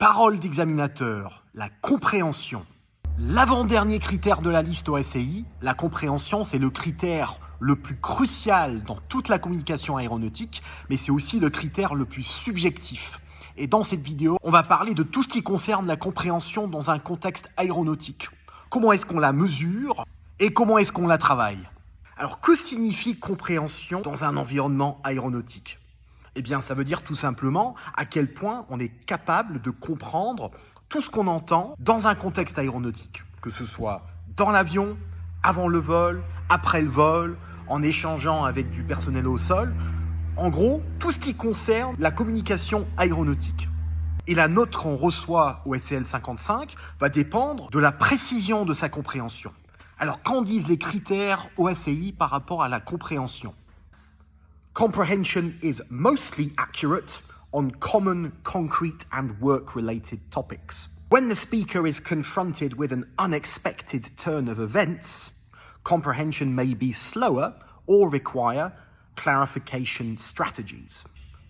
Parole d'examinateur, la compréhension. L'avant-dernier critère de la liste OSCI, la compréhension, c'est le critère le plus crucial dans toute la communication aéronautique, mais c'est aussi le critère le plus subjectif. Et dans cette vidéo, on va parler de tout ce qui concerne la compréhension dans un contexte aéronautique. Comment est-ce qu'on la mesure et comment est-ce qu'on la travaille? Alors, que signifie compréhension dans un environnement aéronautique? Eh bien, ça veut dire tout simplement à quel point on est capable de comprendre tout ce qu'on entend dans un contexte aéronautique, que ce soit dans l'avion, avant le vol, après le vol, en échangeant avec du personnel au sol. En gros, tout ce qui concerne la communication aéronautique. Et la note qu'on reçoit au SCL 55 va dépendre de la précision de sa compréhension. Alors, qu'en disent les critères OSCI par rapport à la compréhension? Comprehension is mostly accurate on common, concrete and work-related topics. When the speaker is confronted with an unexpected turn of events, comprehension may be slower or require clarification strategies.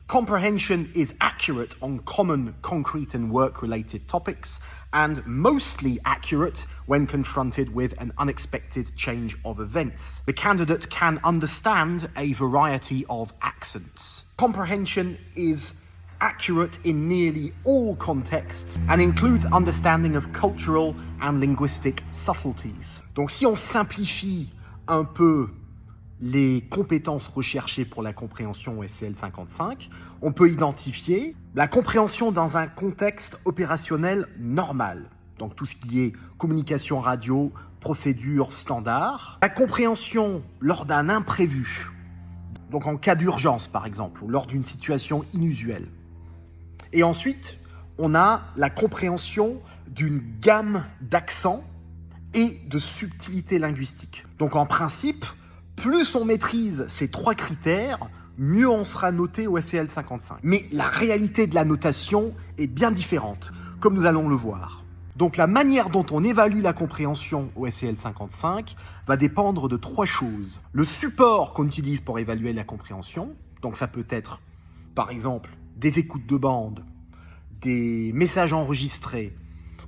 Comprehension is accurate on common, concrete and work-related topics and mostly accurate when confronted with an unexpected change of events. The candidate can understand a variety of accents. Comprehension is accurate in nearly all contexts and includes understanding of cultural and linguistic subtleties. Donc si on simplifie un peu les compétences recherchées pour la compréhension au SCL 55, on peut identifier la compréhension dans un contexte opérationnel normal, donc tout ce qui est communication radio, procédure standard, la compréhension lors d'un imprévu, donc en cas d'urgence par exemple, ou lors d'une situation inusuelle. Et ensuite, on a la compréhension d'une gamme d'accents et de subtilités linguistiques. Donc en principe, plus on maîtrise ces trois critères, mieux on sera noté au SCL 55. Mais la réalité de la notation est bien différente, comme nous allons le voir. Donc la manière dont on évalue la compréhension au SCL 55 va dépendre de trois choses. Le support qu'on utilise pour évaluer la compréhension, donc ça peut être par exemple des écoutes de bande, des messages enregistrés,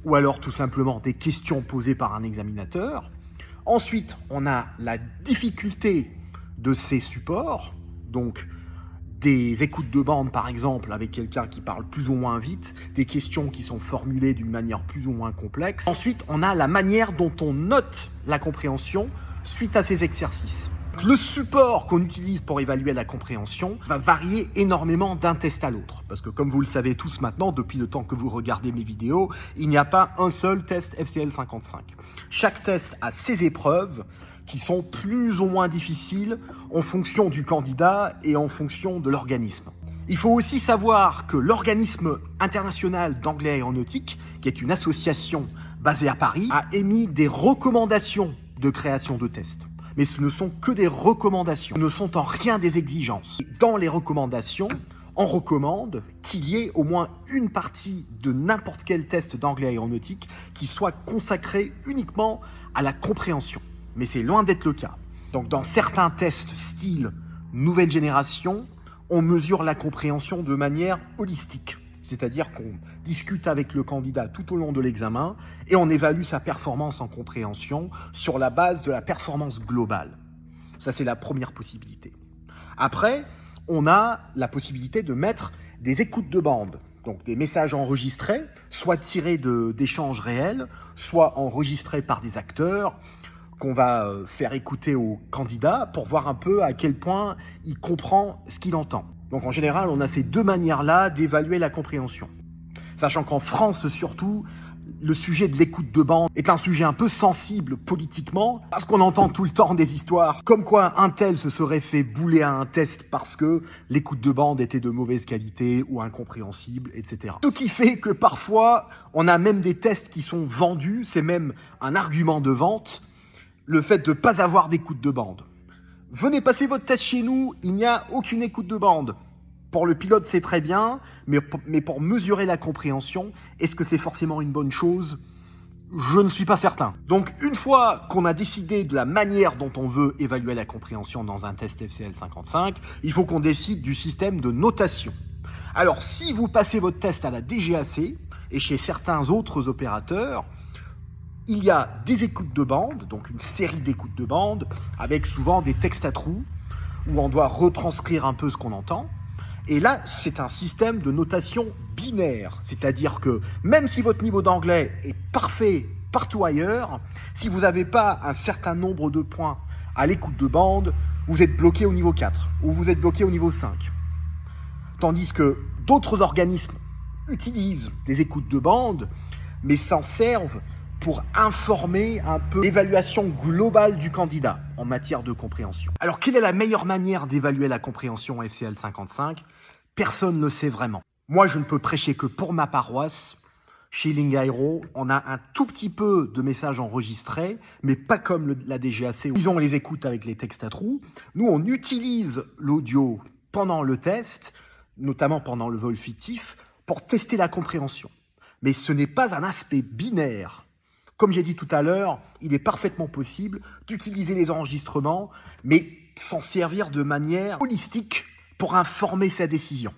ou alors tout simplement des questions posées par un examinateur. Ensuite, on a la difficulté de ces supports, donc des écoutes de bande par exemple avec quelqu'un qui parle plus ou moins vite, des questions qui sont formulées d'une manière plus ou moins complexe. Ensuite, on a la manière dont on note la compréhension suite à ces exercices. Le support qu'on utilise pour évaluer la compréhension va varier énormément d'un test à l'autre. Parce que comme vous le savez tous maintenant, depuis le temps que vous regardez mes vidéos, il n'y a pas un seul test FCL 55. Chaque test a ses épreuves qui sont plus ou moins difficiles en fonction du candidat et en fonction de l'organisme. Il faut aussi savoir que l'Organisme international d'anglais aéronautique, qui est une association basée à Paris, a émis des recommandations de création de tests. Mais ce ne sont que des recommandations, ce ne sont en rien des exigences. Dans les recommandations, on recommande qu'il y ait au moins une partie de n'importe quel test d'anglais aéronautique qui soit consacrée uniquement à la compréhension. Mais c'est loin d'être le cas. Donc dans certains tests style nouvelle génération, on mesure la compréhension de manière holistique. C'est-à-dire qu'on discute avec le candidat tout au long de l'examen et on évalue sa performance en compréhension sur la base de la performance globale. Ça, c'est la première possibilité. Après, on a la possibilité de mettre des écoutes de bande, donc des messages enregistrés, soit tirés d'échanges réels, soit enregistrés par des acteurs qu'on va faire écouter au candidat pour voir un peu à quel point il comprend ce qu'il entend. Donc en général, on a ces deux manières-là d'évaluer la compréhension. Sachant qu'en France surtout, le sujet de l'écoute de bande est un sujet un peu sensible politiquement, parce qu'on entend tout le temps des histoires comme quoi un tel se serait fait bouler à un test parce que l'écoute de bande était de mauvaise qualité ou incompréhensible, etc. Ce qui fait que parfois, on a même des tests qui sont vendus, c'est même un argument de vente, le fait de ne pas avoir d'écoute de bande. Venez passer votre test chez nous, il n'y a aucune écoute de bande. Pour le pilote, c'est très bien, mais pour mesurer la compréhension, est-ce que c'est forcément une bonne chose? Je ne suis pas certain. Donc, une fois qu'on a décidé de la manière dont on veut évaluer la compréhension dans un test FCL 55, il faut qu'on décide du système de notation. Alors, si vous passez votre test à la DGAC, et chez certains autres opérateurs, il y a des écoutes de bande, donc une série d'écoutes de bande, avec souvent des textes à trous, où on doit retranscrire un peu ce qu'on entend. Et là, c'est un système de notation binaire, c'est-à-dire que même si votre niveau d'anglais est parfait partout ailleurs, si vous n'avez pas un certain nombre de points à l'écoute de bande, vous êtes bloqué au niveau 4 ou vous êtes bloqué au niveau 5. Tandis que d'autres organismes utilisent des écoutes de bande, mais s'en servent pour informer un peu l'évaluation globale du candidat en matière de compréhension. Alors, quelle est la meilleure manière d'évaluer la compréhension FCL 55 ? Personne ne le sait vraiment. Moi, je ne peux prêcher que pour ma paroisse. Chez Lingairo, on a un tout petit peu de messages enregistrés, mais pas comme la DGAC. Ils ont les écoutes avec les textes à trous. Nous, on utilise l'audio pendant le test, notamment pendant le vol fictif, pour tester la compréhension. Mais ce n'est pas un aspect binaire. Comme j'ai dit tout à l'heure, il est parfaitement possible d'utiliser les enregistrements, mais s'en servir de manière holistique pour informer sa décision.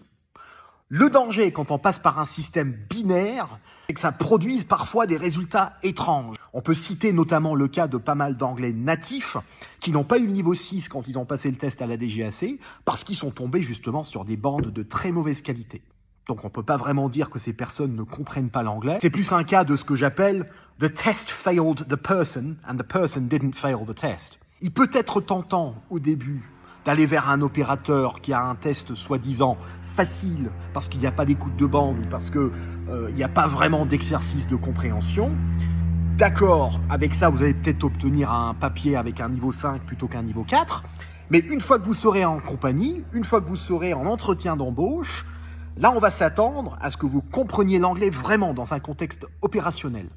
Le danger, quand on passe par un système binaire, c'est que ça produise parfois des résultats étranges. On peut citer notamment le cas de pas mal d'anglais natifs qui n'ont pas eu le niveau 6 quand ils ont passé le test à la DGAC, parce qu'ils sont tombés justement sur des bandes de très mauvaise qualité. Donc on ne peut pas vraiment dire que ces personnes ne comprennent pas l'anglais. C'est plus un cas de ce que j'appelle « the test failed the person and the person didn't fail the test ». Il peut être tentant au début d'aller vers un opérateur qui a un test soi-disant facile parce qu'il n'y a pas d'écoute de bande ou parce qu'il n'y a pas vraiment d'exercice de compréhension. D'accord, avec ça, vous allez peut-être obtenir un papier avec un niveau 5 plutôt qu'un niveau 4. Mais une fois que vous serez en compagnie, une fois que vous serez en entretien d'embauche, là, on va s'attendre à ce que vous compreniez l'anglais vraiment dans un contexte opérationnel.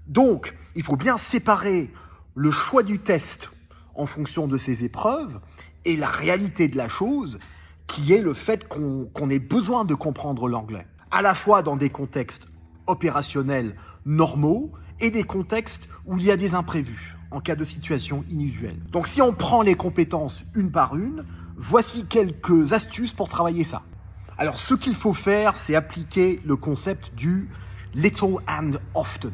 Donc, il faut bien séparer le choix du test en fonction de ses épreuves et la réalité de la chose, qui est le fait qu'on ait besoin de comprendre l'anglais, à la fois dans des contextes opérationnels normaux et des contextes où il y a des imprévus, en cas de situation inusuelle. Donc, si on prend les compétences une par une, voici quelques astuces pour travailler ça. Alors, ce qu'il faut faire, c'est appliquer le concept du little and often.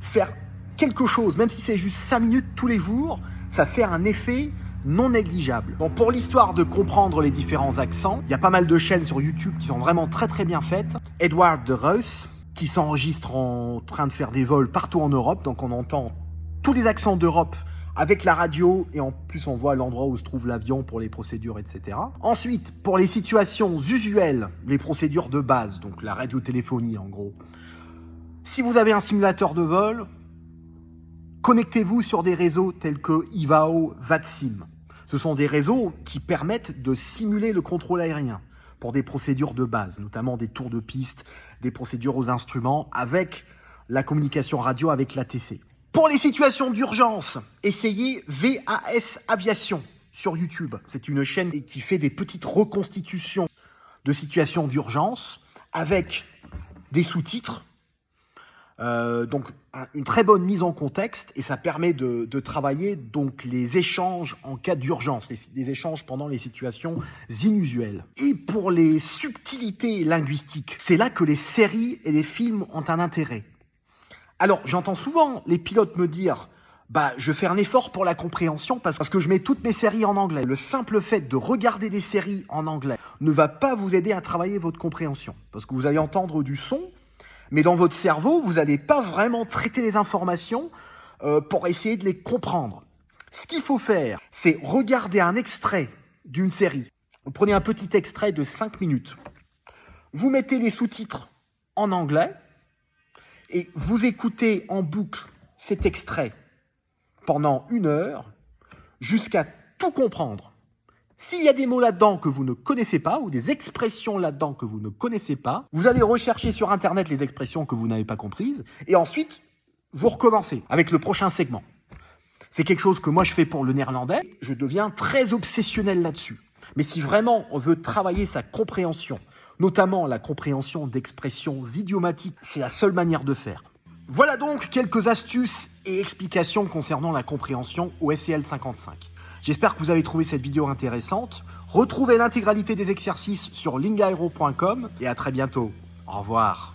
Faire quelque chose, même si c'est juste 5 minutes tous les jours, ça fait un effet non négligeable. Bon, pour l'histoire de comprendre les différents accents, il y a pas mal de chaînes sur YouTube qui sont vraiment très très bien faites. Edward de Reus, qui s'enregistre en train de faire des vols partout en Europe, donc on entend tous les accents d'Europe avec la radio, et en plus on voit l'endroit où se trouve l'avion pour les procédures, etc. Ensuite, pour les situations usuelles, les procédures de base, donc la radiotéléphonie en gros. Si vous avez un simulateur de vol, connectez-vous sur des réseaux tels que Ivao, VATSIM. Ce sont des réseaux qui permettent de simuler le contrôle aérien pour des procédures de base, notamment des tours de piste, des procédures aux instruments, avec la communication radio avec l'ATC. Pour les situations d'urgence, essayez VAS Aviation sur YouTube. C'est une chaîne qui fait des petites reconstitutions de situations d'urgence avec des sous-titres. Donc une très bonne mise en contexte, et ça permet de travailler donc les échanges en cas d'urgence, des échanges pendant les situations inusuelles. Et pour les subtilités linguistiques, c'est là que les séries et les films ont un intérêt. Alors j'entends souvent les pilotes me dire je vais faire un effort pour la compréhension parce que je mets toutes mes séries en anglais. Le simple fait de regarder des séries en anglais ne va pas vous aider à travailler votre compréhension, parce que vous allez entendre du son, mais dans votre cerveau, vous n'allez pas vraiment traiter les informations pour essayer de les comprendre. Ce qu'il faut faire, c'est regarder un extrait d'une série. Vous prenez un petit extrait de 5 minutes. Vous mettez les sous-titres en anglais et vous écoutez en boucle cet extrait pendant 1 heure jusqu'à tout comprendre. S'il y a des mots là-dedans que vous ne connaissez pas ou des expressions là-dedans que vous ne connaissez pas, vous allez rechercher sur Internet les expressions que vous n'avez pas comprises et ensuite, vous recommencez avec le prochain segment. C'est quelque chose que moi je fais pour le néerlandais. Je deviens très obsessionnel là-dessus. Mais si vraiment on veut travailler sa compréhension, notamment la compréhension d'expressions idiomatiques, c'est la seule manière de faire. Voilà donc quelques astuces et explications concernant la compréhension au FCL 55. J'espère que vous avez trouvé cette vidéo intéressante. Retrouvez l'intégralité des exercices sur lingaero.com et à très bientôt. Au revoir.